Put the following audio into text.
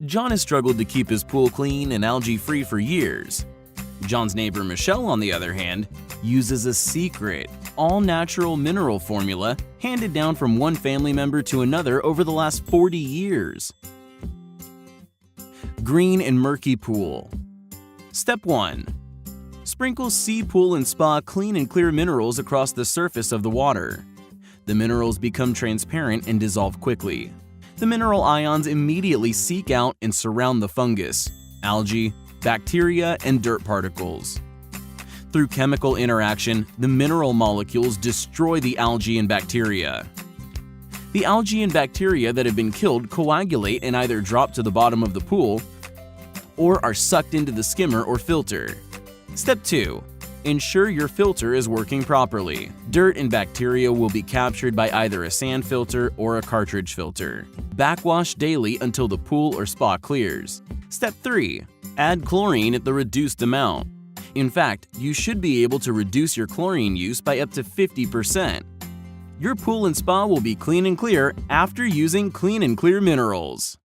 John has struggled to keep his pool clean and algae-free for years. John's neighbor Michelle, on the other hand, uses a secret, all-natural mineral formula handed down from one family member to another over the last 40 years. Green and murky pool. Step 1. Sprinkle CPOOL and Spa clean and clear minerals across the surface of the water. The minerals become transparent and dissolve quickly. The mineral ions immediately seek out and surround the fungus, algae, bacteria, and dirt particles. Through chemical interaction, the mineral molecules destroy the algae and bacteria. The algae and bacteria that have been killed coagulate and either drop to the bottom of the pool or are sucked into the skimmer or filter. Step 2. Ensure your filter is working properly. Dirt and bacteria will be captured by either a sand filter or a cartridge filter. Backwash daily until the pool or spa clears. Step 3. Add chlorine at the reduced amount. In fact, you should be able to reduce your chlorine use by up to 50%. Your pool and spa will be clean and clear after using Clean and Clear minerals.